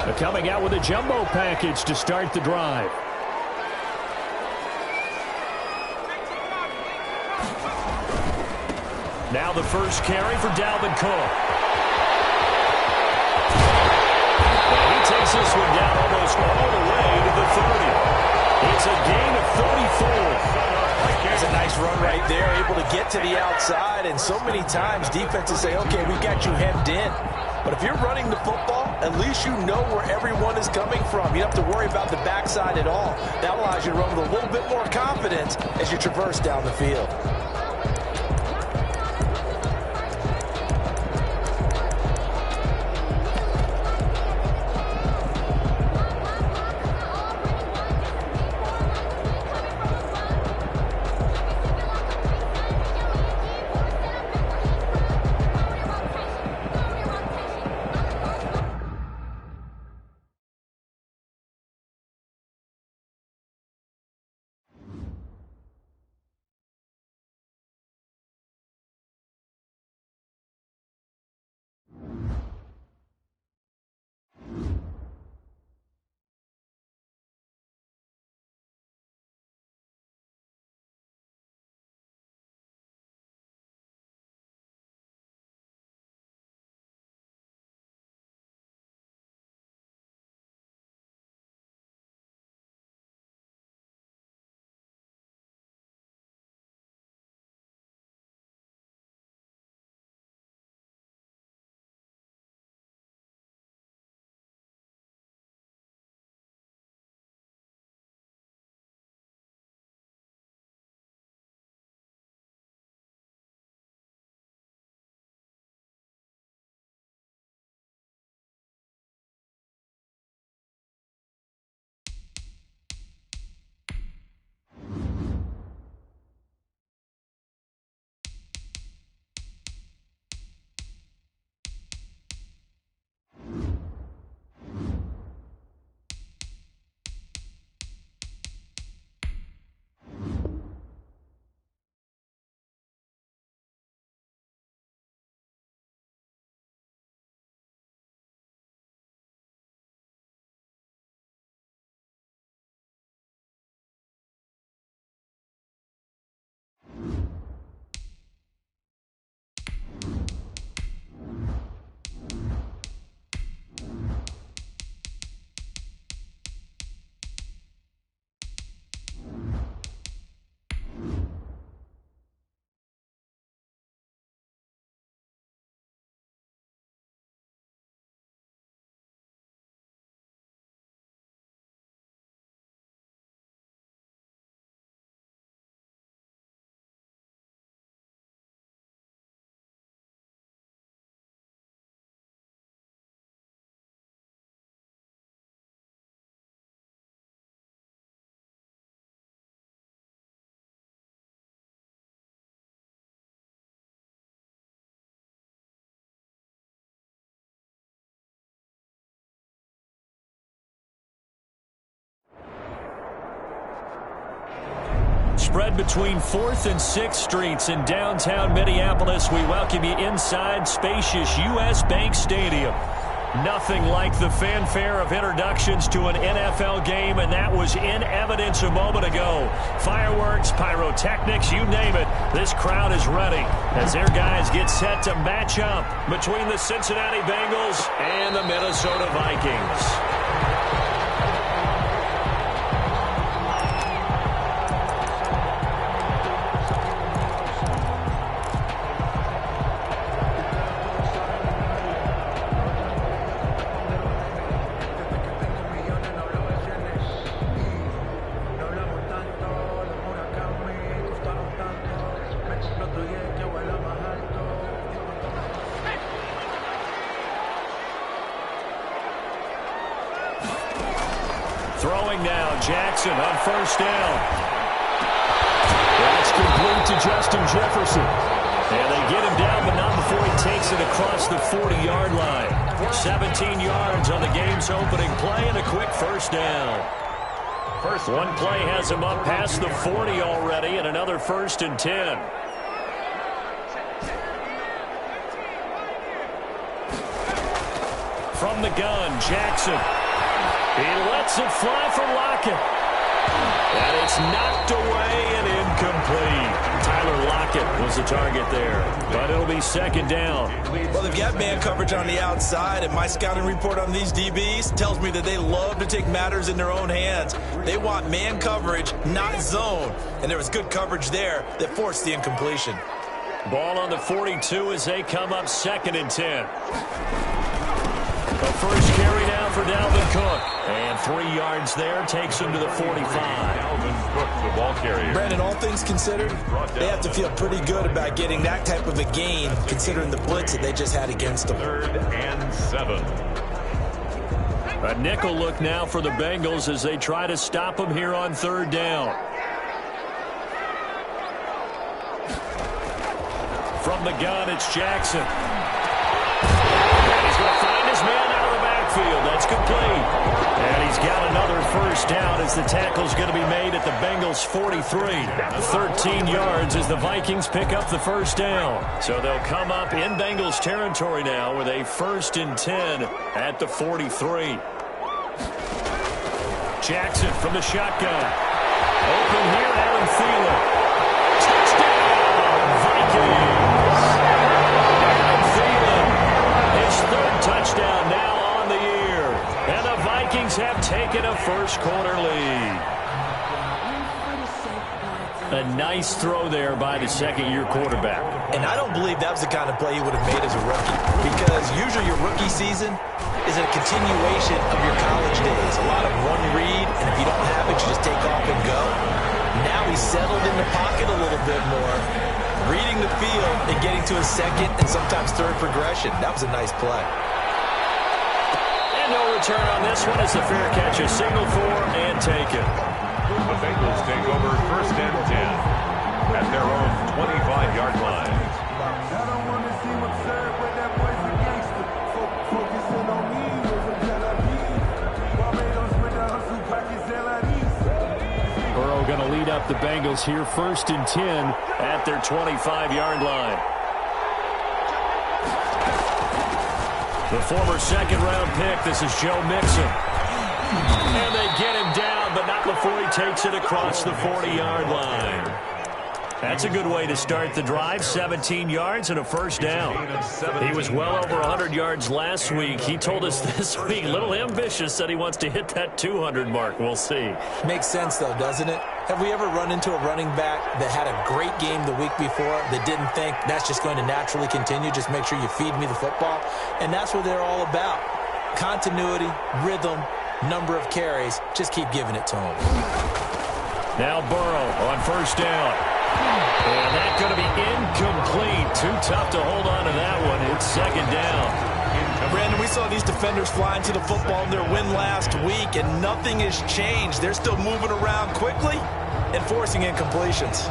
Coming out with a jumbo package to start the drive. Now the first carry for Dalvin Cook. And he takes this one down almost all the way to the 30. It's a gain of 34. That's a nice run right there, able to get to the outside. And so many times defenses say, okay, we've got you hemmed in. But if you're running the football, at least you know where everyone is coming from. You don't have to worry about the backside at all. That allows you to run with a little bit more confidence as you traverse down the field. Spread between 4th and 6th Streets in downtown Minneapolis. We welcome you inside spacious U.S. Bank Stadium. Nothing like the fanfare of introductions to an NFL game, and that was in evidence a moment ago. Fireworks, pyrotechnics, you name it. This crowd is ready as their guys get set to match up between the Cincinnati Bengals and the Minnesota Vikings. Throwing now, Jackson on first down. That's complete to Justin Jefferson. And they get him down, but not before he takes it across the 40-yard line. 17 yards on the game's opening play and a quick first down. One play has him up past the 40 already, and another 1st and 10. From the gun, Jackson. He lets it fly for Lockett. And it's knocked away and incomplete. Tyler Lockett was the target there, but it'll be second down. Well, they've got man coverage on the outside, and my scouting report on these DBs tells me that they love to take matters in their own hands. They want man coverage, not zone, and there was good coverage there that forced the incompletion. Ball on the 42 as they come up 2nd and 10. The first carry now for Dalvin Cook. And 3 yards there takes him to the 45. Dalvin Cook, the ball carrier. Brandon, all things considered, they have to feel pretty good about getting that type of a gain, considering the blitz that they just had against them. 3rd and 7. A nickel look now for the Bengals as they try to stop him here on 3rd down. From the gun, it's Jackson. And he's going to find his man out of the backfield. That's complete. And he's got another first down as the tackle's going to be made at the Bengals' 43. 13 yards as the Vikings pick up the first down. So they'll come up in Bengals territory now with a 1st and 10 at the 43. Jackson from the shotgun. Open here, Adam Thielen. Touchdown, Vikings. Touchdown now on the year. And the Vikings have taken a first-quarter lead. A nice throw there by the second-year quarterback. And I don't believe that was the kind of play he would have made as a rookie, because usually your rookie season is a continuation of your college days. A lot of one read, and if you don't have it, you just take off and go. Now he's settled in the pocket a little bit more, reading the field and getting to his second and sometimes third progression. That was a nice play. No return on this one. It's a fair catch, a signal for and taken. The Bengals take over 1st and 10 at their own 25-yard line. I don't want to seem absurd with that voice of gangster. Focusing on me was a jealousy. Barbados with the hustle pockets LIDs. Burrow going to lead up the Bengals here 1st and 10 at their 25-yard line. The former second-round pick, this is Joe Mixon. And they get him down, but not before he takes it across the 40-yard line. That's a good way to start the drive, 17 yards and a first down. He was well over 100 yards last week. He told us this week, a little ambitious, that he wants to hit that 200 mark. We'll see. Makes sense, though, doesn't it? Have we ever run into a running back that had a great game the week before that didn't think that's just going to naturally continue? Just make sure you feed me the football. And that's what they're all about. Continuity, rhythm, number of carries. Just keep giving it to him. Now Burrow on first down. And that's going to be incomplete. Too tough to hold on to that one. It's second down. Brandon, we saw these defenders flying to the football in their win last week, and nothing has changed. They're still moving around quickly and forcing incompletions.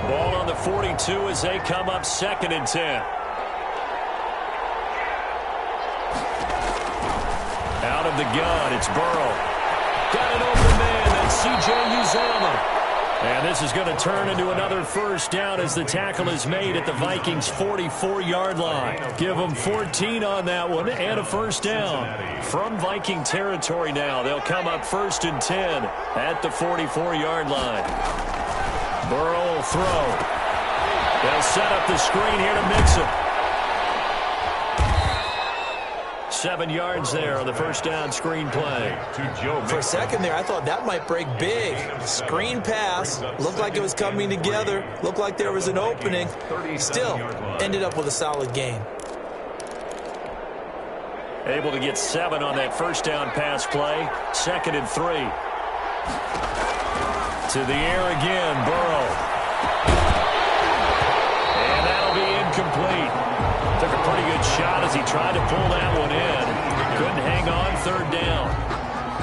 Ball on the 42 as they come up 2nd and 10. Out of the gun, it's Burrow. Got an open man, that's C.J. Uzomah. And this is going to turn into another first down as the tackle is made at the Vikings' 44-yard line. Give them 14 on that one and a first down. From Viking territory now, they'll come up 1st and 10 at the 44-yard line. Burrow will throw. They'll set up the screen here to Mixon. 7 yards there on the first down screen play. For a second there, I thought that might break big. Screen pass. Looked like it was coming together. Looked like there was an opening. Still, ended up with a solid gain. Able to get 7 on that first down pass play. 2nd and 3. To the air again, Burrow. And that'll be incomplete. Took a pretty good shot as he tried to pull that one in. Couldn't hang on, 3rd down.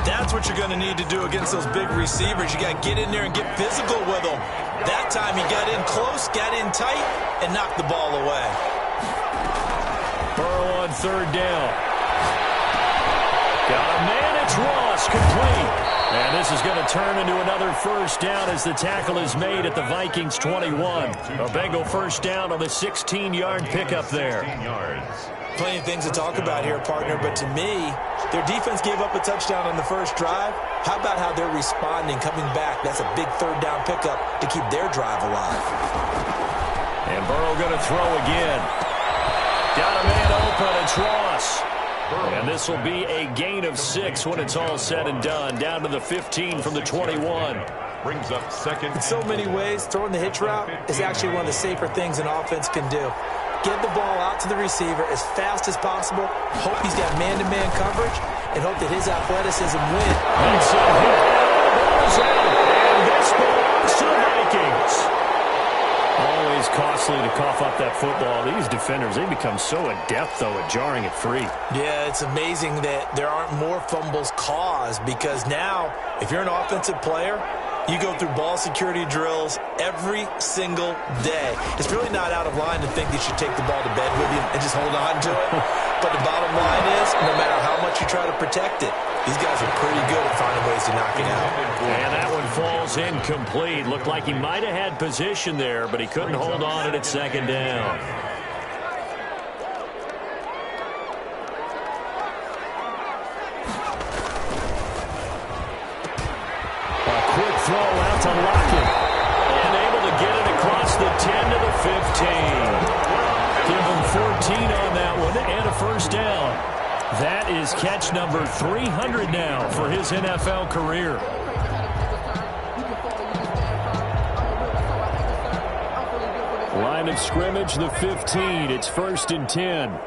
That's what you're going to need to do against those big receivers. You got to get in there and get physical with them. That time he got in close, got in tight, and knocked the ball away. Burrow on 3rd down. Got a man at It's Ross, complete. And this is going to turn into another first down as the tackle is made at the Vikings 21. A Bengal first down on the 16-yard pickup there. 16 yards. Plenty of things to talk about here, partner, but to me, their defense gave up a touchdown on the first drive. How about how they're responding, coming back? That's a big third down pickup to keep their drive alive. And Burrow going to throw again. Got a man open. It's Ross. And this will be a gain of 6 when it's all said and done. Down to the 15 from the 21. Brings up second. In so many ways, throwing the hitch route is actually one of the safer things an offense can do. Get the ball out to the receiver as fast as possible. Hope he's got man-to-man coverage, and hope that his athleticism wins. That's a hit. And this belongs to the Vikings. Always costly to cough up that football. These defenders, they become so adept, though, at jarring it free. Yeah, it's amazing that there aren't more fumbles caused, because now, if you're an offensive player, you go through ball security drills every single day. It's really not out of line to think that you take the ball to bed with you and just hold on to it. But the bottom line is, no matter how much you try to protect it, these guys are pretty good at finding ways to knock it out. And that one falls incomplete. Looked like he might have had position there, but he couldn't hold on at second down. Throw out to Lockett. And able to get it across the 10 to the 15. Give him 14 on that one and a first down. That is catch number 300 now for his NFL career. Line of scrimmage, the 15. It's 1st and 10.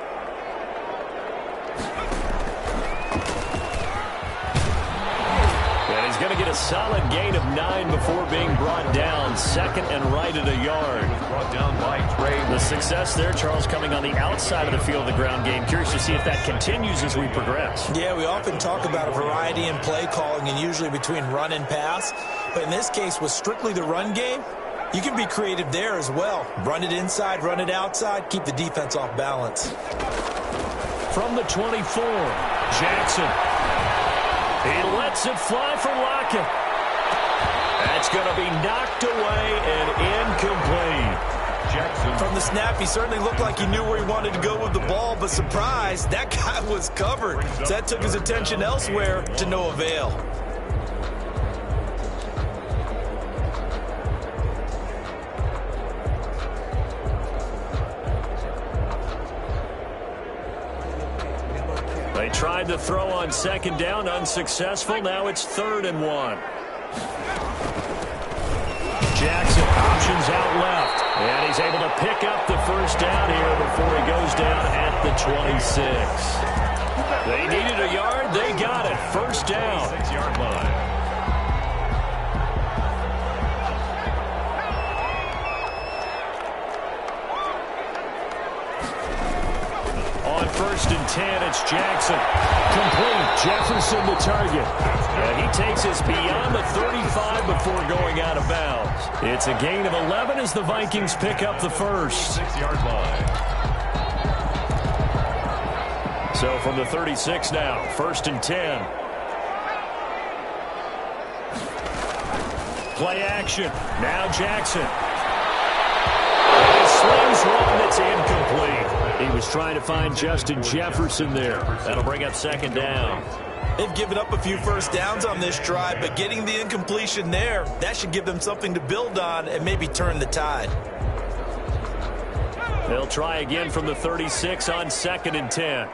Going to get a solid gain of 9 before being brought down. Second and right at a yard. Brought down by Trey. The success there, Charles, coming on the outside of the field, the ground game. Curious to see if that continues as we progress. Yeah, we often talk about a variety in play calling and usually between run and pass. But in this case, with strictly the run game, you can be creative there as well. Run it inside, run it outside, keep the defense off balance. From the 24, Jackson. He lets it fly for Lockett. That's going to be knocked away and incomplete. Jackson. From the snap, he certainly looked like he knew where he wanted to go with the ball, but surprise, that guy was covered. So that took his attention elsewhere to no avail. They tried to throw on second down, unsuccessful. Now it's 3rd and 1. Jackson options out left. And he's able to pick up the first down here before he goes down at the 26. They needed a yard. They got it. First down. 6-yard line. On 1st and 10, it's Jackson. Complete. Jefferson the target. And he takes us beyond the 35 before going out of bounds. It's a gain of 11 as the Vikings pick up the first. 6-yard line. So from the 36 now, 1st and 10. Play action. Now Jackson. He slings one that's incomplete. He was trying to find Justin Jefferson there. That'll bring up 2nd down. They've given up a few first downs on this drive, but getting the incompletion there, that should give them something to build on and maybe turn the tide. They'll try again from the 36 on 2nd and 10.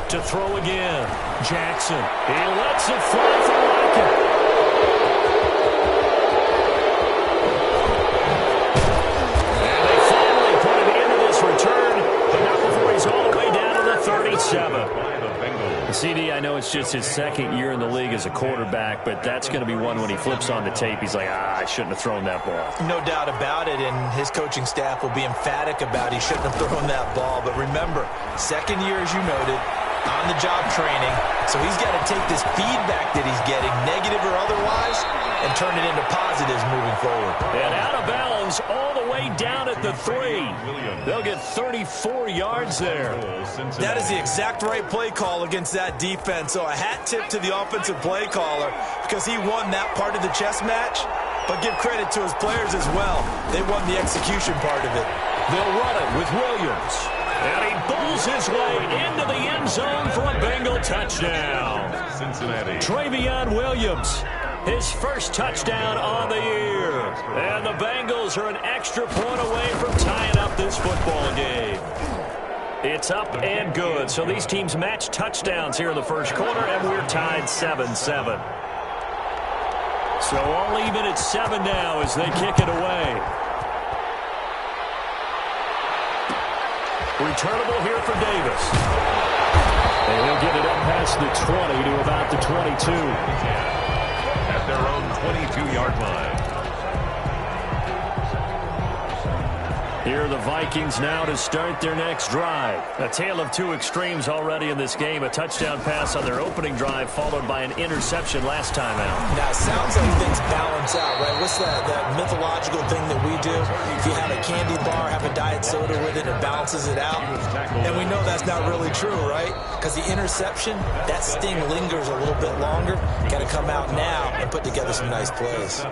To throw again, Jackson. He lets it fly for Lockett. And they finally put it into this return, but not before he's all the way down to the 37. CD, I know it's just his 2nd year in the league as a quarterback, but that's going to be one when he flips on the tape. He's like, I shouldn't have thrown that ball. No doubt about it, and his coaching staff will be emphatic about he shouldn't have thrown that ball. But remember, 2nd year, as you noted, on-the-job training, so he's got to take this feedback that he's getting, negative or otherwise, and and turn it into positives moving forward. And out of bounds all the way down at the 3. They'll get 34 yards there. That is the exact right play call against that defense. So a hat tip to the offensive play caller because he won that part of the chess match. But give credit to his players as well. They won the execution part of it. They'll run it with Williams. And he bulls his way into the end zone for a Bengal touchdown. Cincinnati. Travion Williams, his first touchdown on the year. And the Bengals are an extra point away from tying up this football game. It's up and good. So these teams match touchdowns here in the first quarter, and we're tied 7-7. So all even at 7 now as they kick it away. Returnable here for Davis. And he'll get it up past the 20 to about the 22. At their own 22-yard line. Here are the Vikings now to start their next drive. A tale of two extremes already in this game. A touchdown pass on their opening drive followed by an interception last time out. Now, it sounds like things balance out, right? What's that mythological thing that we do? If you have a candy bar, have a diet soda with it, it balances it out. And we know that's not really true, right? Because the interception, that sting lingers a little bit longer. Got to come out now and put together some nice plays.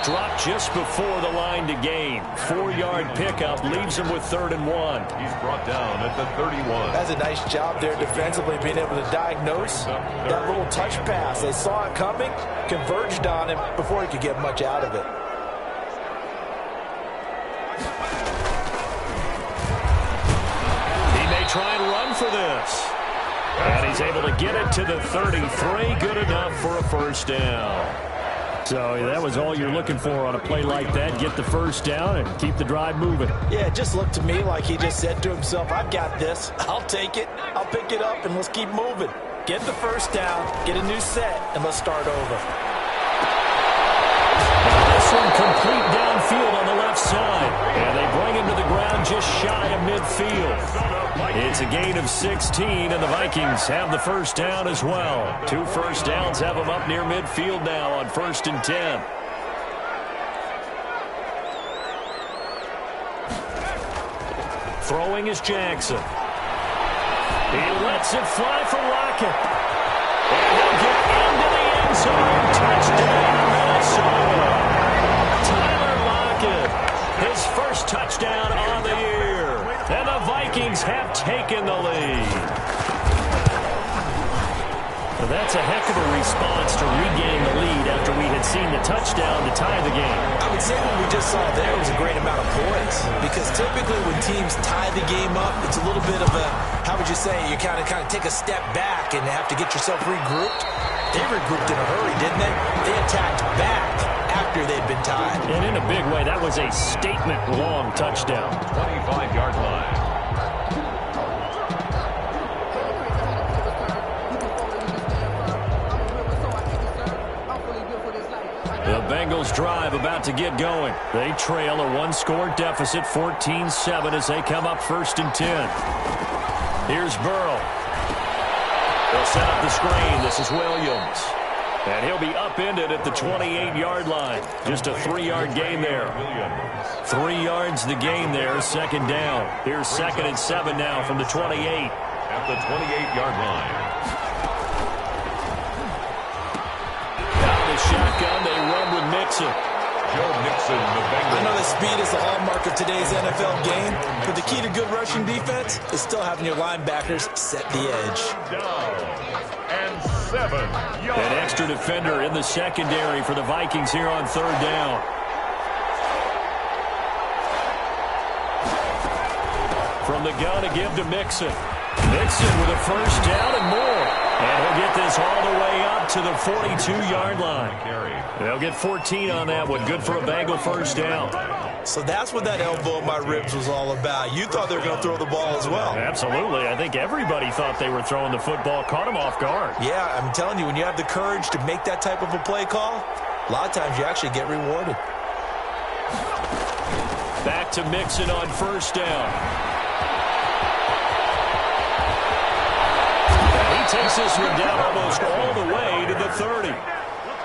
Dropped just before the line to gain. 4-yard pickup leaves him with 3rd and 1. He's brought down at the 31. That's a nice job there defensively, being able to diagnose that little touch pass. They saw it coming, converged on him before he could get much out of it. He may try and run for this. And he's able to get it to the 33. Good enough for a first down. So that was all you're looking for on a play like that. Get the first down and keep the drive moving. Yeah, it just looked to me like he just said to himself, I've got this. I'll take it. I'll pick it up, and let's keep moving. Get the first down, get a new set, and let's start over. This one complete downfield on the left side. And they bring him to the ground just shy of midfield. It's a gain of 16, and the Vikings have the first down as well. 2 first downs have them up near midfield now on 1st and 10. Throwing is Jackson. He lets it fly for Lockett. And he'll get into the end zone. Touchdown, Minnesota. Tyler Lockett, his first touchdown on the year. And the Vikings have taken the lead. Well, that's a heck of a response to regaining the lead after we had seen the touchdown to tie the game. I would say what we just saw there was a great amount of poise. Because typically when teams tie the game up, it's a little bit of a, how would you say, you kind of take a step back and have to get yourself regrouped. They regrouped in a hurry, didn't they? They attacked back after they'd been tied. And in a big way, that was a statement-long touchdown. 25-yard line. The Bengals drive about to get going. They trail a 1-score deficit, 14-7 as they come up 1st and 10. Here's Burrow. They'll set up the screen. This is Williams. And he'll be upended at the 28-yard line. Just a 3-yard gain there. 3 yards the gain there, 2nd down. Here's 2nd and 7 now from the 28. At the 28-yard line. Shotgun, they run with Mixon. Joe Mixon, the Bengals. I know that speed is the hallmark of today's NFL game, but the key to good rushing defense is still having your linebackers set the edge. Down and 7 yards. An extra defender in the secondary for the Vikings here on 3rd down. From the gun to give to Mixon. Mixon with a first down and more. And he'll get this all the way up to the 42-yard line. They'll get 14 on that one. Good for a Bengal first down. So that's what that elbow in my ribs was all about. You thought they were going to throw the ball as well. Absolutely. I think everybody thought they were throwing the football. Caught him off guard. Yeah, I'm telling you, when you have the courage to make that type of a play call, a lot of times you actually get rewarded. Back to Mixon on 1st down. takes this one down almost all the way to the 30.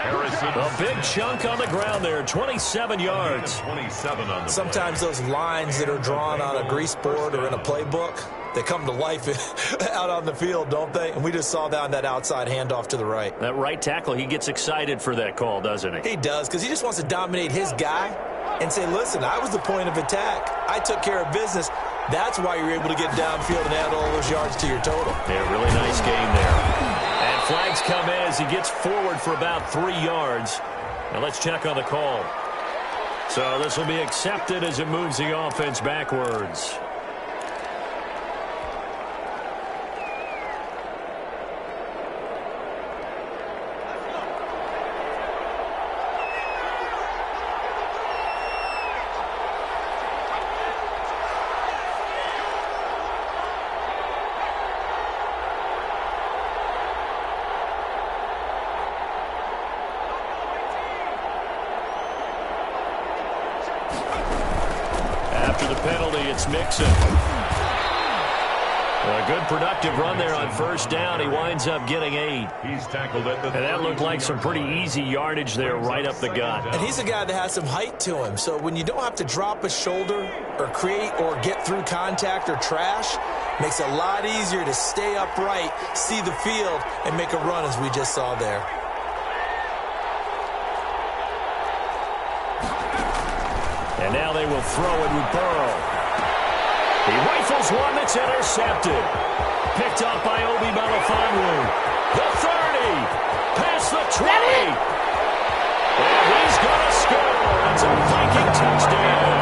Harrison. A big chunk on the ground there, 27 yards. 27 on the Sometimes those lines that are drawn on a grease board or in a playbook, they come to life out on the field, don't they? And we just saw that on that outside handoff to the right. That right tackle, he gets excited for that call, doesn't he? He does, because he just wants to dominate his guy and say, listen, I was the point of attack. I took care of business. That's why you're able to get downfield and add all those yards to your total. Yeah, really nice game there. And flags come in as he gets forward for about 3 yards. Now let's check on the call. So this will be accepted as it moves the offense backwards. It's Mixon. A good productive run there on first down. He winds up getting 8. He's tackled at the and that looked like some pretty easy yardage there right up the gut. And he's a guy that has some height to him. So when you don't have to drop a shoulder or create or get through contact or trash, makes it a lot easier to stay upright, see the field, and make a run as we just saw there. And now they will throw it with Burrow. He rifles one that's intercepted. Picked up by Obi Melifonwu. The 30. Past the 20. And he's going to score. It's a Viking touchdown.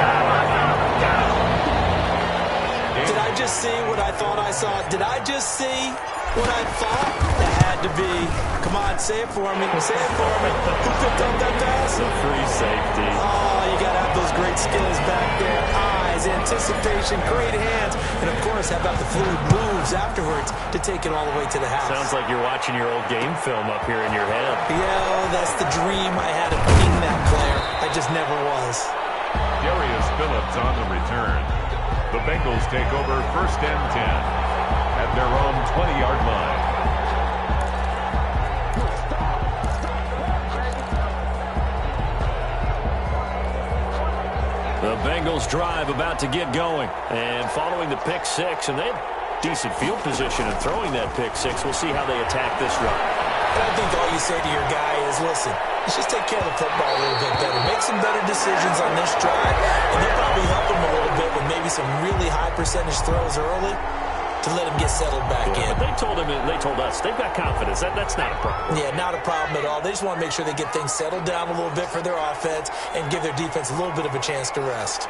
Did I just see what I thought I saw? Did I just see what I thought? That had to be. Come on, say it for me. Say it for me. Who picked up that pass? The free safety. Oh, you got to have those great skills back there. Eyes, anticipation, great hands. And, of course, how about the fluid moves afterwards to take it all the way to the house? Sounds like you're watching your old game film up here in your head. Yeah, that's the dream I had of being that player. I just never was. Darius Phillips on the return. The Bengals take over 1st and 10 at their own 20-yard line. The Bengals drive about to get going. And following the pick 6, and they have decent field position in throwing that pick 6. We'll see how they attack this run. I think all you say to your guy is, listen, let's just take care of the football a little bit better. Make some better decisions on this drive, and they'll probably help him a little bit with maybe some really high percentage throws early to let him get settled back in. But they told us, they've got confidence. That's not a problem. Yeah, not a problem at all. They just want to make sure they get things settled down a little bit for their offense and give their defense a little bit of a chance to rest.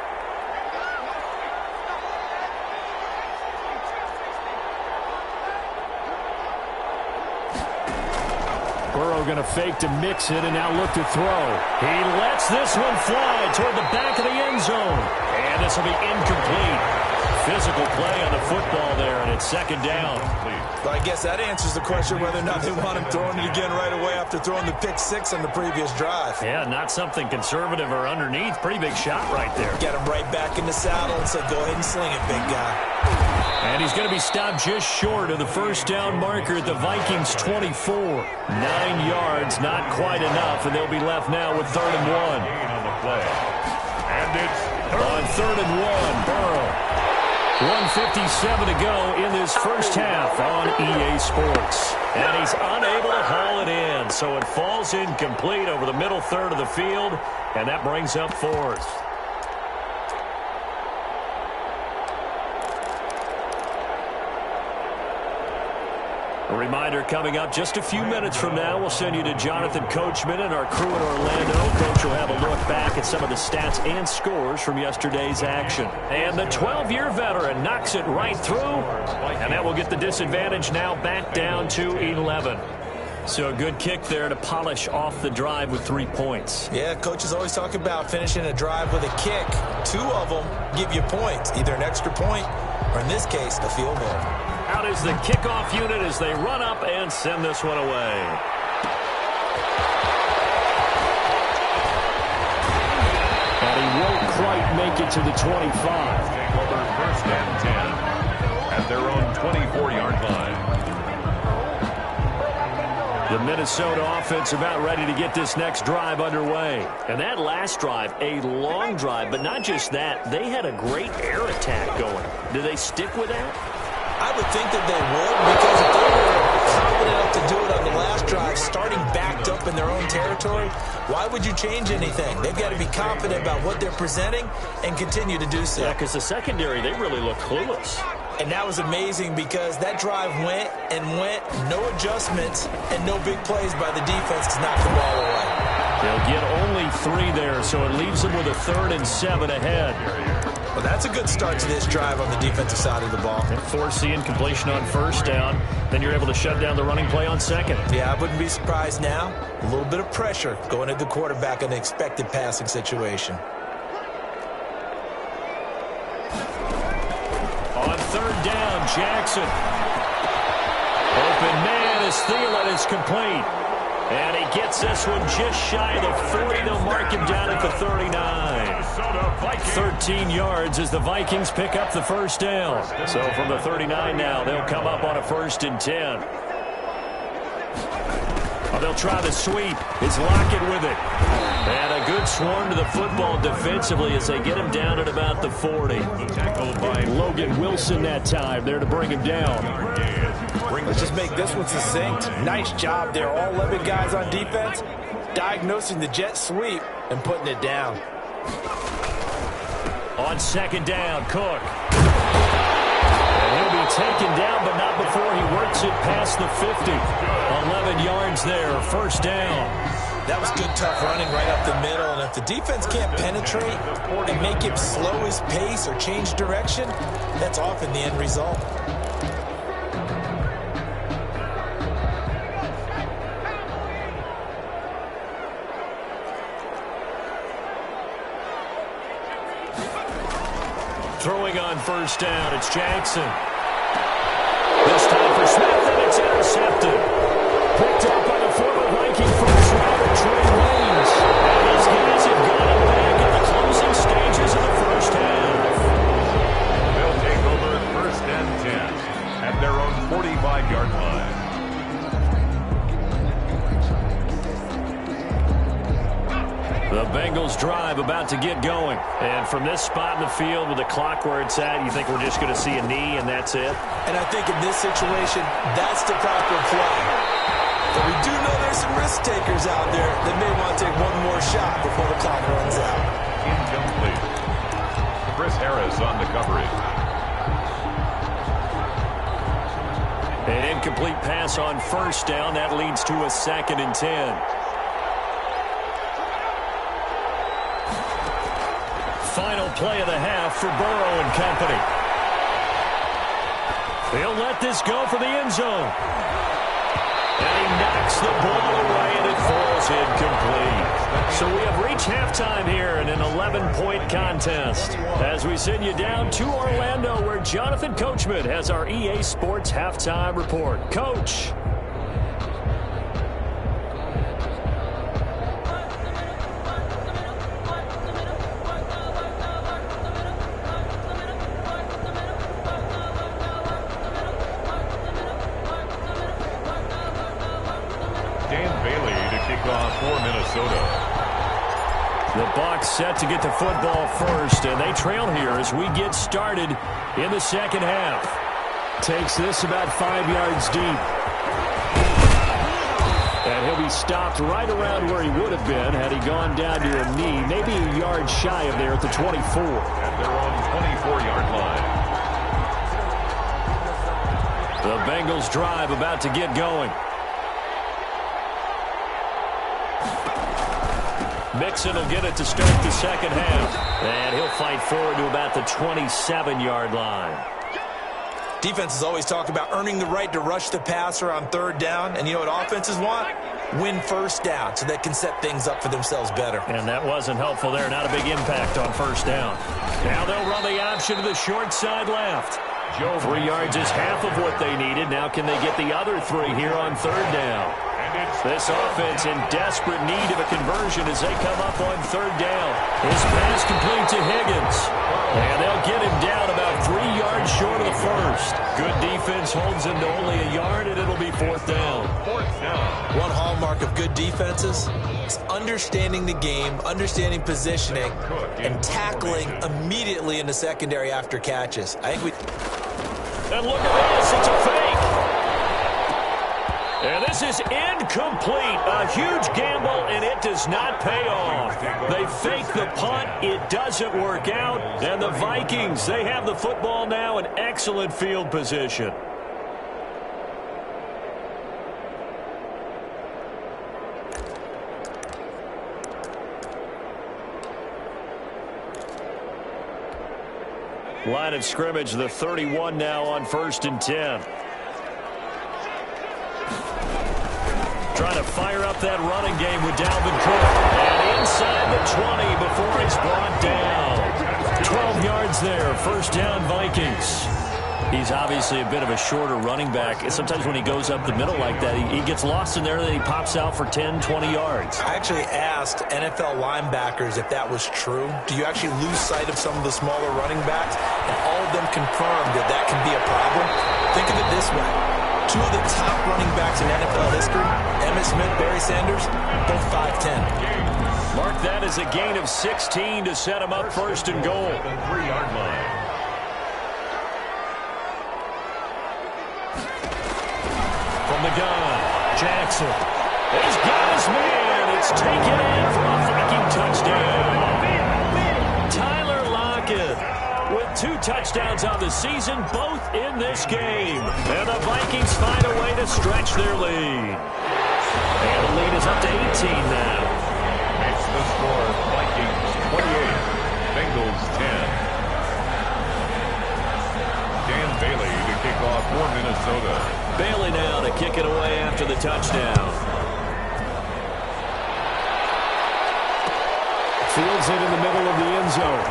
Burrow going to fake to Mixon and now look to throw. He lets this one fly toward the back of the end zone. And this will be incomplete. Physical play on the football there, and it's 2nd down. But I guess that answers the question whether or not they want him throwing it again right away after throwing the pick 6 on the previous drive. Yeah, not something conservative or underneath. Pretty big shot right there. Get him right back in the saddle and say, go ahead and sling it, big guy. And he's going to be stopped just short of the 1st down marker at the Vikings' 24. 9 yards, not quite enough, and they'll be left now with 3rd and 1. On the play. And it's on 3rd and 1, Burrow. 1:57 to go in this first half on EA Sports. And he's unable to haul it in, so it falls incomplete over the middle third of the field, and that brings up 4th. A reminder coming up just a few minutes from now, we'll send you to Jonathan Coachman and our crew in Orlando. Coach will have a look back at some of the stats and scores from yesterday's action. And the 12-year veteran knocks it right through, and that will get the disadvantage now back down to 11. So a good kick there to polish off the drive with 3 points. Yeah, coaches always talk about finishing a drive with a kick. 2 of them give you points, either an extra point or, in this case, a field goal. Out is the kickoff unit as they run up and send this one away. And he won't quite make it to the 25. Take over 1st and 10 at their own 24-yard line. The Minnesota offense about ready to get this next drive underway. And that last drive, a long drive, but not just that. They had a great air attack going. Do they stick with that? I would think that they would, because if they were confident enough to do it on the last drive, starting backed up in their own territory, why would you change anything? They've got to be confident about what they're presenting and continue to do so. Yeah, because the secondary, they really look clueless. And that was amazing because that drive went and went, no adjustments, and no big plays by the defense to knock the ball away. They'll get only 3 there, so it leaves them with a 3rd and 7 ahead. Well, that's a good start to this drive on the defensive side of the ball. Force the incompletion on 1st down. Then you're able to shut down the running play on 2nd. Yeah, I wouldn't be surprised now. A little bit of pressure going at the quarterback in an expected passing situation. On 3rd down, Jackson. Open man is Thielen. It's complete. And he gets this one just shy of the 40. They'll mark him down at the 39. 13 yards as the Vikings pick up the 1st down. So from the 39 now, they'll come up on a 1st and 10. They'll try the sweep. It's Lockett with it. And a good swarm to the football defensively as they get him down at about the 40. Tackled by Logan Wilson that time there to bring him down. Let's just make this one succinct. Nice job there. All 11 guys on defense diagnosing the jet sweep and putting it down. On 2nd down, Cook. And he'll be taken down, but not before he works it past the 50. 11 yards there, 1st down. That was good, tough running right up the middle. And if the defense can't penetrate and make him slow his pace or change direction, that's often the end result. Throwing on 1st down, it's Jackson. This time for Smith, and it's intercepted. Picked up by the former Viking first rounder, Trey Waynes. And these guys have got him back in the closing stages of the 1st half. They'll take over 1st and 10 at their own 45-yard line. The Bengals drive about to get going. And from this spot in the field with the clock where it's at, you think we're just going to see a knee and that's it? And I think in this situation, that's the proper play. But we do know there's some risk takers out there that may want to take one more shot before the clock runs out. Incomplete. Chris Harris on the coverage. An incomplete pass on 1st down. That leads to a 2nd and 10. Final play of the half for Burrow and company. He'll let this go for the end zone. And he knocks the ball away, and it falls incomplete. So we have reached halftime here in an 11-point contest as we send you down to Orlando, where Jonathan Coachman has our EA Sports halftime report. Coach. The Bucs set to get the football first, and they trail here as we get started in the 2nd half. Takes this about 5 yards deep. And he'll be stopped right around where he would have been had he gone down to a knee, maybe a yard shy of there at the 24. At their own 24-yard line. The Bengals drive about to get going. Mixon will get it to start the 2nd half. And he'll fight forward to about the 27-yard line. Defense has always talked about earning the right to rush the passer on 3rd down. And you know what offenses want? Win 1st down so they can set things up for themselves better. And that wasn't helpful there. Not a big impact on 1st down. Now they'll run the option to the short side left. 3 yards is half of what they needed. Now can they get the other 3 here on 3rd down? This offense in desperate need of a conversion as they come up on 3rd down. His pass complete to Higgins. And they'll get him down about 3 yards short of the first. Good defense holds him to only a yard, and it'll be fourth down. One hallmark of good defenses is understanding the game, understanding positioning, and tackling immediately in the secondary after catches. And look at this. It's a fake. And this is incomplete. A huge gamble, and it does not pay off. They fake the punt. It doesn't work out. And the Vikings, they have the football now in excellent field position. Line of scrimmage, the 31 now on 1st and 10. Trying to fire up that running game with Dalvin Cook. And inside the 20 before he's brought down. 12 yards there, first down Vikings. He's obviously a bit of a shorter running back. Sometimes when he goes up the middle like that, he gets lost in there, and then he pops out for 10, 20 yards. I actually asked NFL linebackers if that was true. Do you actually lose sight of some of the smaller running backs? And all of them confirmed that that can be a problem. Think of it this way. Two of the top running backs in NFL history, Emmitt Smith, Barry Sanders, both 5'10". Mark that as a gain of 16 to set him up first and goal. 3-yard line. From the gun, Jackson. He's got his man. It's taken in for a Viking touchdown. Tyler Lockett with 2 touchdowns on the season, both in this game. And the Vikings find a way to stretch their lead. And the lead is up to 18 now. Makes the score Vikings 28, Bengals 10. Dan Bailey to kick off for Minnesota. Bailey now to kick it away after the touchdown. Fields it in the middle of the end zone.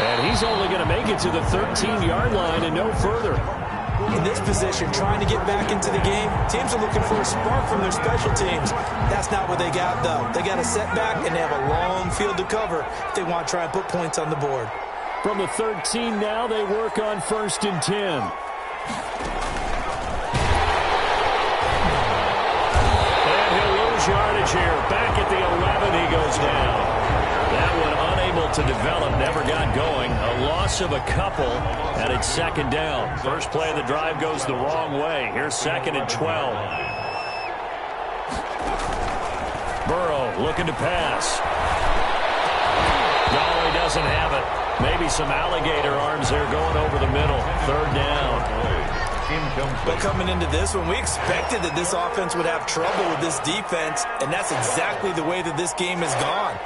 And he's only going to make it to the 13-yard line and no further. In this position, trying to get back into the game, teams are looking for a spark from their special teams. That's not what they got, though. They got a setback, and they have a long field to cover if they want to try and put points on the board. From the 13 now, they work on 1st and 10. And he'll lose yardage here. Back at the 11, he goes down. That one unable to develop, never got going. A loss of a couple, and it's 2nd down. First play of the drive goes the wrong way. Here's 2nd and 12. Burrow looking to pass. No, he doesn't have it. Maybe some alligator arms there going over the middle. 3rd down. But coming into this one, we expected that this offense would have trouble with this defense, and that's exactly the way that this game has gone.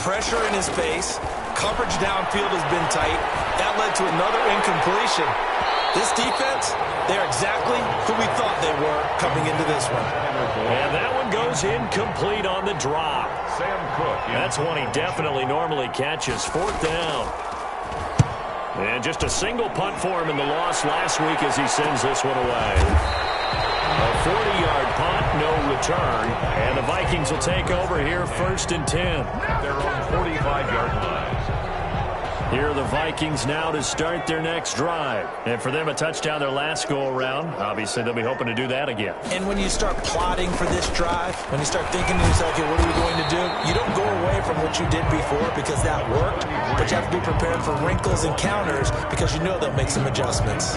Pressure in his face. Coverage downfield has been tight. That led to another incompletion. This defense, they're exactly who we thought they were coming into this one. And that one goes incomplete on the drop. Sam Cook. That's one he definitely normally catches. 4th down. And just a single punt for him in the loss last week as he sends this one away. A 40-yard punt, no return. And the Vikings will take over here 1st and 10. Their own 45-yard line. Here are the Vikings now to start their next drive. And for them, a touchdown their last go-around. Obviously, they'll be hoping to do that again. And when you start plotting for this drive, when you start thinking to yourself, okay, what are we going to do? You don't go away from what you did before because that worked, but you have to be prepared for wrinkles and counters because you know they'll make some adjustments.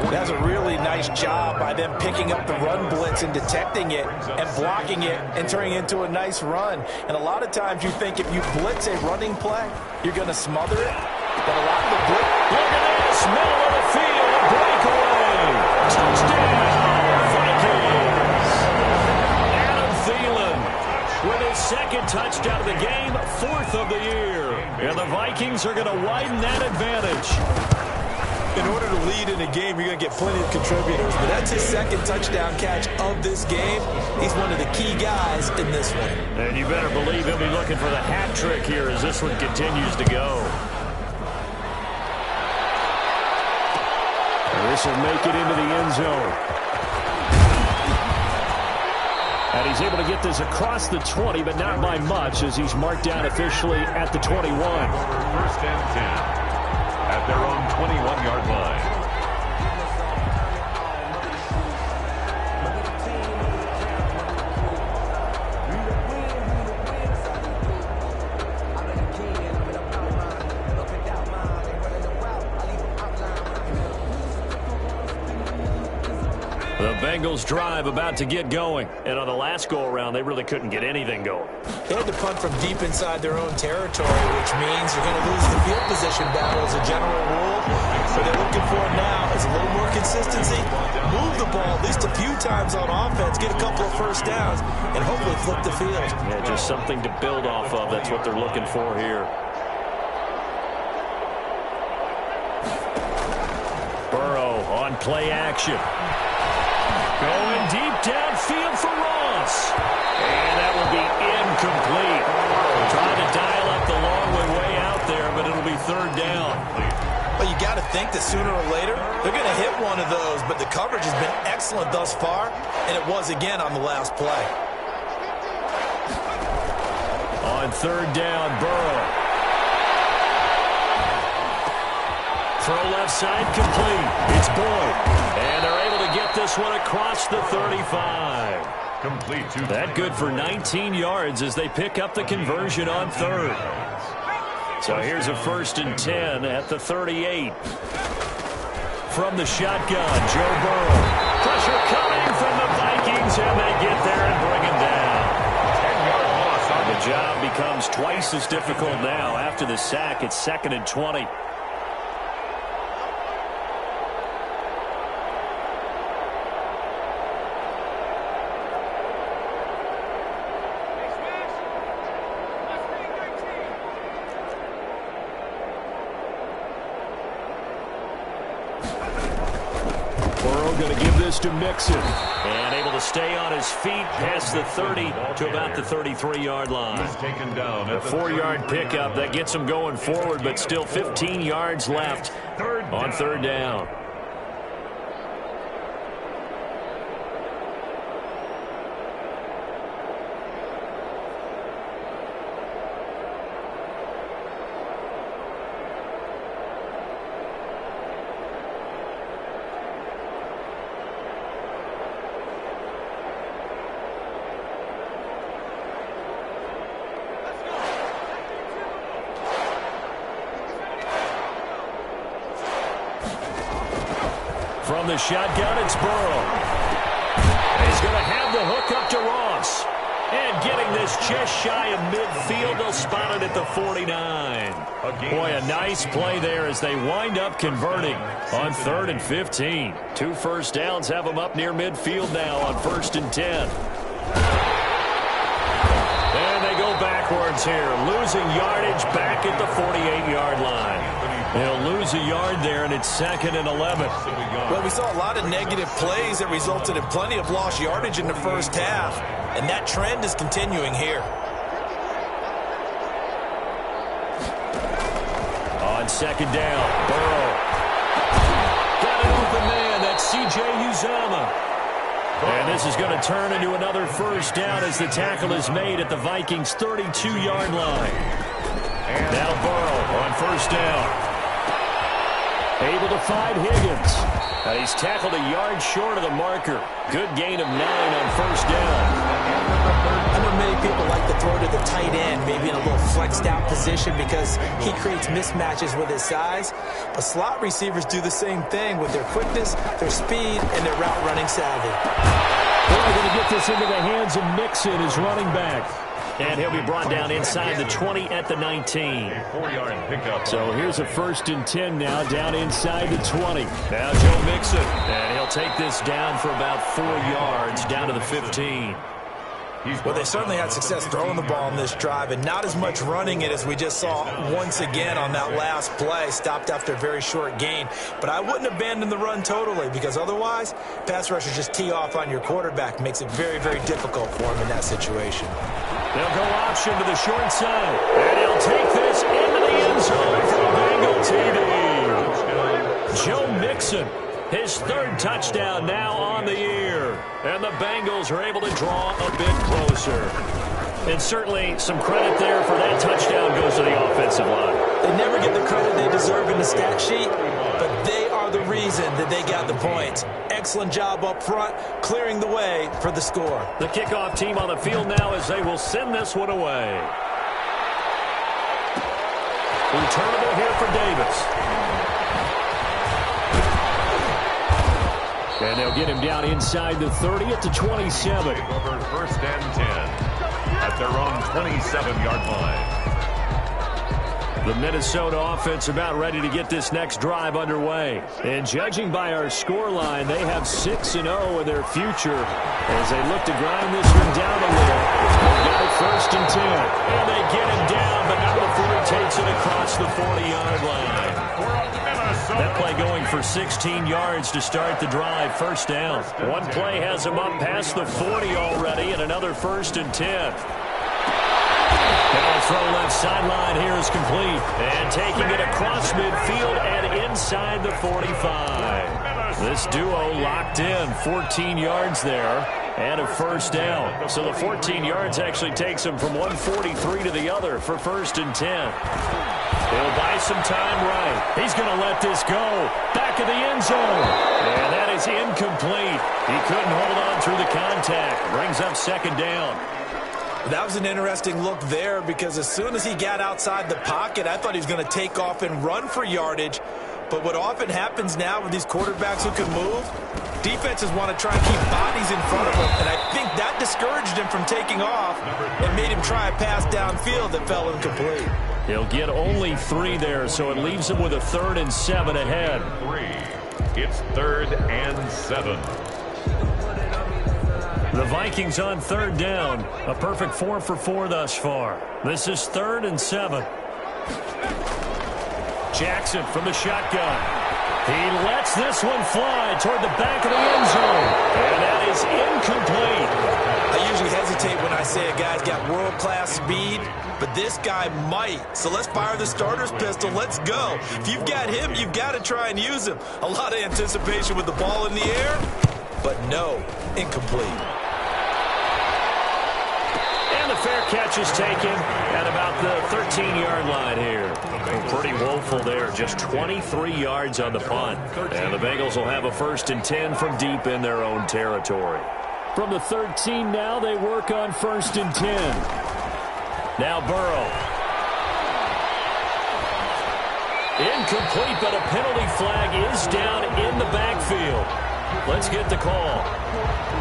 That's a really nice job by them picking up the run blitz and detecting it and blocking it and turning it into a nice run. And a lot of times you think if you blitz a running play, you're going to smother it. But a lot of the blitz. Look at this, middle of the field, a breakaway. Touchdown, Vikings. Adam Thielen with his 2nd touchdown of the game, 4th of the year. And the Vikings are going to widen that advantage. In order to lead in a game, you're going to get plenty of contributors. But that's his 2nd touchdown catch of this game. He's one of the key guys in this one. And you better believe he'll be looking for the hat trick here as this one continues to go. This will make it into the end zone. And he's able to get this across the 20, but not by much as he's marked down officially at the 21. 1st and 10 at their own The Bengals drive about to get going. And on the last go-around, they really couldn't get anything going. They had to punt from deep inside their own territory, which means you're going to lose the field position battle as a general rule. What they're looking for now is a little more consistency. Move the ball at least a few times on offense, get a couple of first downs, and hopefully flip the field. Yeah, just something to build off of. That's what they're looking for here. Burrow on play action. Going deep downfield for Ross. And that will be incomplete. Trying to dial up the long way out there, but it'll be third down. Well, you got to think that sooner or later they're going to hit one of those, but the coverage has been excellent thus far, and it was again on the last play. On third down, Burrow. Throw left side complete. It's Boyd. And they're able to get this one across the 35. Complete to that good for 19 yards as they pick up the conversion on third. So here's a 1st and 10 at the 38. From the shotgun, Joe Burrow. Pressure coming from the Vikings, and they get there and bring him down. 10-yard loss. The job becomes twice as difficult now. After the sack, it's 2nd and 20. Going to give this to Mixon. And able to stay on his feet past the 30 to about the 33-yard line. Taken down a 4-yard pickup. That gets him going forward, but still 15 yards left on third down. From the shotgun, it's Burrow. He's going to have the hook up to Ross. And getting this just shy of midfield, they'll spot it at the 49. Boy, a nice play there as they wind up converting on 3rd and 15. 2 first downs have them up near midfield now on 1st and 10. And they go backwards here, losing yardage back at the 48-yard line. They'll lose a yard there, and it's 2nd and 11. Well, we saw a lot of negative plays that resulted in plenty of lost yardage in the first half, and that trend is continuing here. On 2nd down, Burrow. Got an open man. That's C.J. Uzomah. And this is going to turn into another first down as the tackle is made at the Vikings' 32-yard line. Now Burrow on 1st down. Able to find Higgins. He's tackled a yard short of the marker. Good gain of 9 on 1st down. I know many people like to throw to the tight end, maybe in a little flexed out position because he creates mismatches with his size. But slot receivers do the same thing with their quickness, their speed, and their route running savvy. They're going to get this into the hands of Mixon, his running back. And he'll be brought down inside the 20 at the 19. So here's a 1st and 10 now, down inside the 20. Now Joe Mixon, and he'll take this down for about 4 yards, down to the 15. Well, they certainly had success throwing the ball on this drive, and not as much running it as we just saw once again on that last play, stopped after a very short gain. But I wouldn't abandon the run totally, because otherwise, pass rushers just tee off on your quarterback. Makes it very, very difficult for him in that situation. They'll go option to the short side, and he'll take this into the end zone for the Bengal TD. Joe Mixon, his 3rd touchdown now on the year. And the Bengals are able to draw a bit closer. And certainly some credit there for that touchdown goes to the offensive line. They never get the credit they deserve in the stat sheet, but they are the reason that they got the points. Excellent job up front, clearing the way for the score. The kickoff team on the field now as they will send this one away. Returnable here for Davis. And they'll They'll get him down inside the 30 at the 27. Take over first and 10 at their own 27-yard line. The Minnesota offense about ready to get this next drive underway. And judging by our scoreline, they have 6-0 in their future as they look to grind this one down a little. They've got it first and 10. And they get him down, but not before he takes it across the 40-yard line. That play going for 16 yards to start the drive. First down. One play has him up past the 40 already, and another first and 10. Now throw left sideline here is complete. And taking it across midfield and inside the 45. This duo locked in. 14 yards there and a first down. So the 14 yards actually takes him from 143 to the other for first and 10. He'll buy some time right. He's going to let this go. Back of the end zone. And that is incomplete. He couldn't hold on through the contact. Brings up second down. That was an interesting look there because as soon as he got outside the pocket, I thought he was going to take off and run for yardage. But what often happens now with these quarterbacks who can move, defenses want to try and keep bodies in front of him. And I think that discouraged him from taking off and made him try a pass downfield that fell incomplete. He'll get only 3 there, so it leaves him with a 3rd and 7 ahead. 3. It's 3rd and 7. The Vikings on 3rd down. A perfect 4 for 4 thus far. This is 3rd and 7. Jackson from the shotgun. He lets this one fly toward the back of the end zone. And that is incomplete. I usually hesitate when I say a guy's got world-class speed, but this guy might. So let's fire the starter's pistol. Let's go. If you've got him, you've got to try and use him. A lot of anticipation with the ball in the air, but no, incomplete. And the fair catch is taken at about the 13-yard line here. Pretty woeful there. Just 23 yards on the punt. And the Bengals will have a 1st and 10 from deep in their own territory. From the 13 now, they work on 1st and 10. Now Burrow. Incomplete, but a penalty flag is down in the backfield. Let's get the call.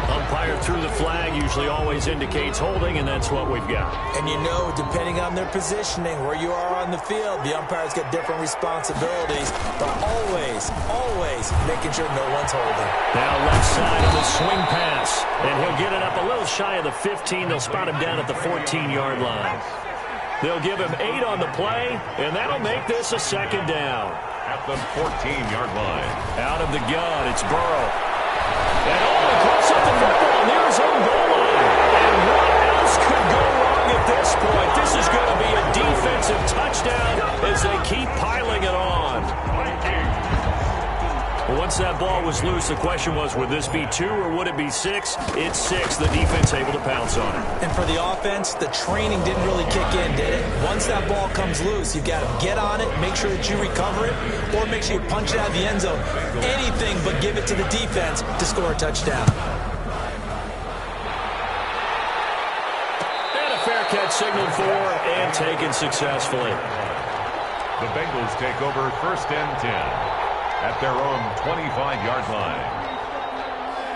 Umpire threw the flag, usually always indicates holding, and that's what we've got. And you know, depending on their positioning, where you are on the field, the umpire's got different responsibilities, but always making sure no one's holding. Now left side of the swing pass, and he'll get it up a little shy of the 15. They'll spot him down at the 14-yard line. They'll give him 8 on the play, and that'll make this a 2nd down. At the 14-yard line. Out of the gun, it's Burrow. And he puts up the football near his own goal line. And what else could go wrong at this point? This is going to be a defensive touchdown as they keep piling it on. Well, once that ball was loose, the question was, would this be 2 or would it be 6? It's 6. The defense able to pounce on it. And for the offense, the training didn't really kick in, did it? Once that ball comes loose, you've got to get on it, make sure that you recover it, or make sure you punch it out of the end zone. Anything but give it to the defense to score a touchdown. And a fair catch signaled for and taken successfully. The Bengals take over 1st and 10. At their own 25-yard line.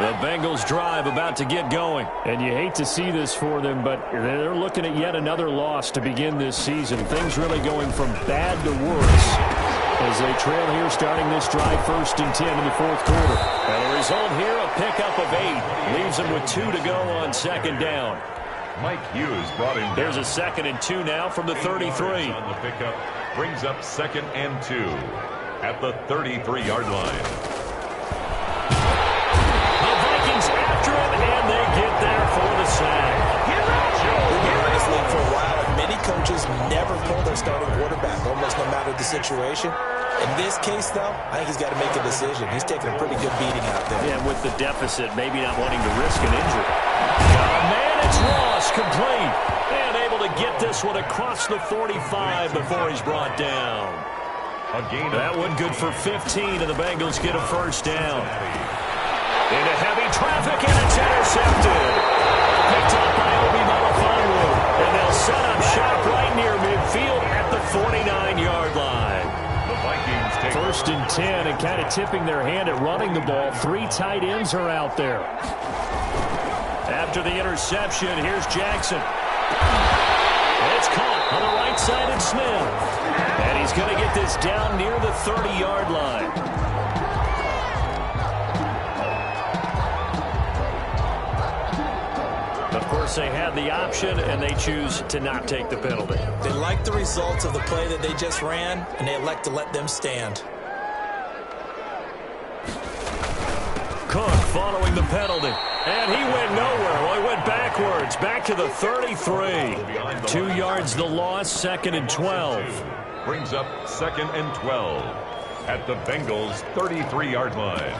The Bengals drive about to get going. And you hate to see this for them, but they're looking at yet another loss to begin this season. Things really going from bad to worse as they trail here starting this drive 1st and 10 in the 4th quarter. And the result here, a pickup of 8. Leaves them with 2 to go on 2nd down. Mike Hughes brought him down. There's a 2nd and 2 now from the 33. On the pickup brings up 2nd and 2. At the 33-yard line. The Vikings after him, and they get there for the sack. We've been in this league for a while, and many coaches never pull their starting quarterback, almost no matter the situation. In this case, though, I think he's got to make a decision. He's taking a pretty good beating out there. Yeah, with the deficit, maybe not wanting to risk an injury. Man, it's Ross, complete. And able to get this one across the 45 before he's brought down. That one good for 15, and the Bengals get a 1st down. Into heavy traffic, and it's intercepted. Picked up by Obi Melifonwu, and they'll set up shop right near midfield at the 49-yard line. The Vikings First and 10, and kind of tipping their hand at running the ball. 3 tight ends are out there. After the interception, here's Jackson. It's caught on the right side of Smith. And he's going to get this down near the 30-yard line. Of course, they had the option, and they choose to not take the penalty. They like the results of the play that they just ran, and they elect to let them stand. Cook following the penalty. And he went nowhere. Well, he went backwards. Back to the 33. 2 yards the loss, 2nd and 12. Brings up 2nd and 12 at the Bengals' 33-yard line.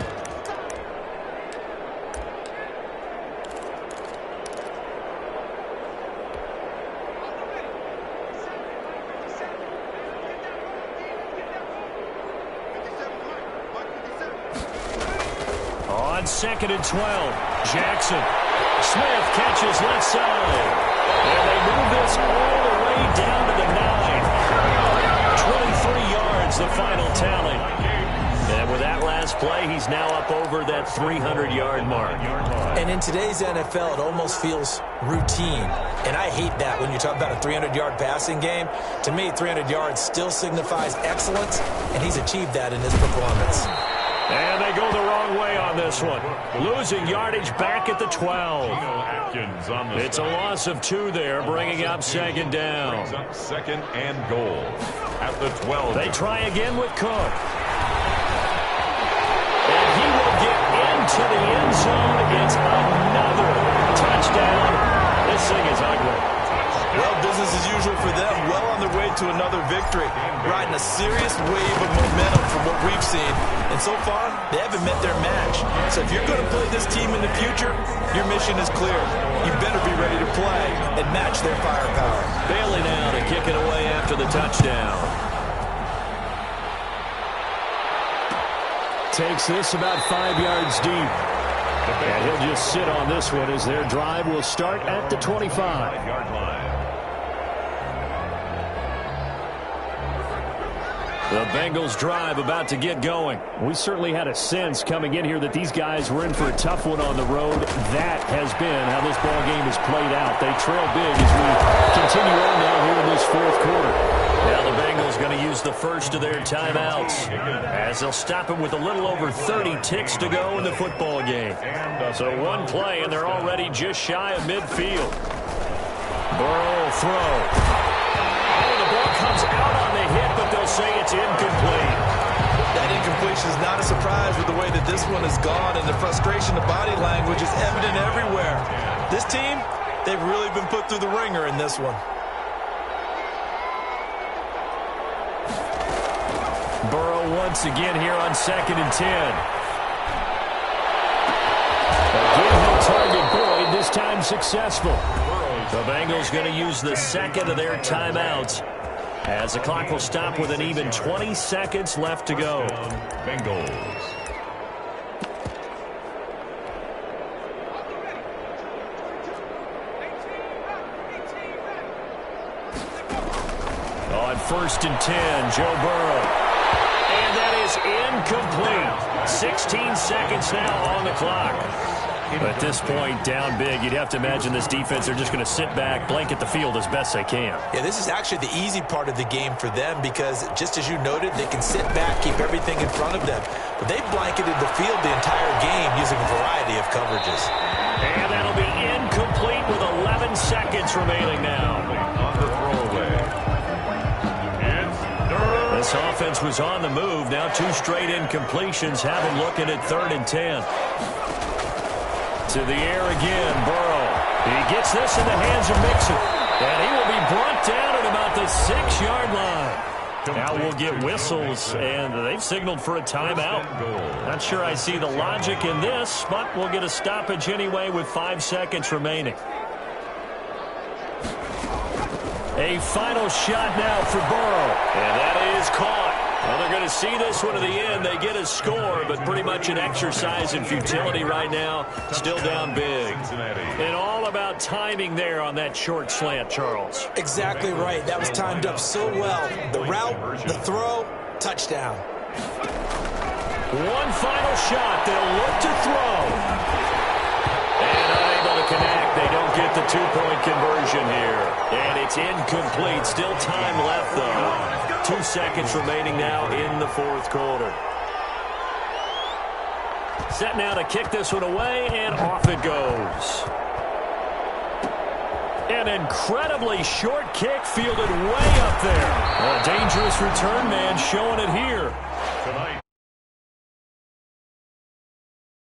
On 2nd and 12, Jackson. Smith catches left side. And they move this all the way down to the 9. 23 yards, the final tally. And with that last play, he's now up over that 300-yard mark. And in today's NFL, it almost feels routine. And I hate that when you talk about a 300-yard passing game. To me, 300 yards still signifies excellence, and he's achieved that in his performance. And they go the wrong way on this one. Losing yardage back at the 12. It's a loss of 2 there, bringing up 2nd down. 2nd and goal at the 12. They try again with Cook. And he will get into the end zone. It's another touchdown. This thing is ugly. Well, business as usual for them. Well on their way to another victory. Riding a serious wave of momentum from what we've seen. And so far, they haven't met their match. So if you're going to play this team in the future, your mission is clear. You better be ready to play and match their firepower. Bailey now to kick it away after the touchdown. Takes this about 5 yards deep. And he'll just sit on this one as their drive will start at the 25-yard line. The Bengals drive about to get going. We certainly had a sense coming in here that these guys were in for a tough one on the road. That has been how this ball game has played out. They trail big as we continue on now here in this 4th quarter. Now the Bengals going to use the first of their timeouts as they'll stop him with a little over 30 ticks to go in the football game. So 1 play and they're already just shy of midfield. Burrow throw. The ball comes out on the hit, but they'll say it's incomplete. That incompletion is not a surprise with the way that this one has gone, and the frustration, the body language is evident everywhere. This team, they've really been put through the ringer in this one. Burrow once again here on 2nd and 10. Again, he'll target Boyd, this time successful. The Bengals going to use the 2nd of their timeouts as the clock will stop with an even 20 seconds left to go. Bengals. On 1st and 10, Joe Burrow. And that is incomplete. 16 seconds now on the clock. At this point, down big, you'd have to imagine this defense, they're just going to sit back, blanket the field as best they can. Yeah, this is actually the easy part of the game for them because, just as you noted, they can sit back, keep everything in front of them. But they've blanketed the field the entire game using a variety of coverages. And that'll be incomplete with 11 seconds remaining now. On the throwaway. This offense was on the move. Now 2 straight incompletions have them looking at 3rd and 10. To the air again, Burrow. He gets this in the hands of Mixon. And he will be brought down at about the 6-yard line. Now we'll get whistles, and they've signaled for a timeout. Not sure I see the logic in this, but we'll get a stoppage anyway with 5 seconds remaining. A final shot now for Burrow. And that is caught. Well, they're going to see this one to the end. They get a score, but pretty much an exercise in futility right now. Still down big. And all about timing there on that short slant, Charles. Exactly right. That was timed up so well. The route, the throw, touchdown. One final shot. They'll look to throw. And unable to connect. They don't get the two-point conversion here. And it's incomplete. Still time left, though. 2 seconds remaining now in the fourth quarter. Set now to kick this one away, and off it goes. An incredibly short kick fielded way up there. A dangerous return man showing it here. Tonight.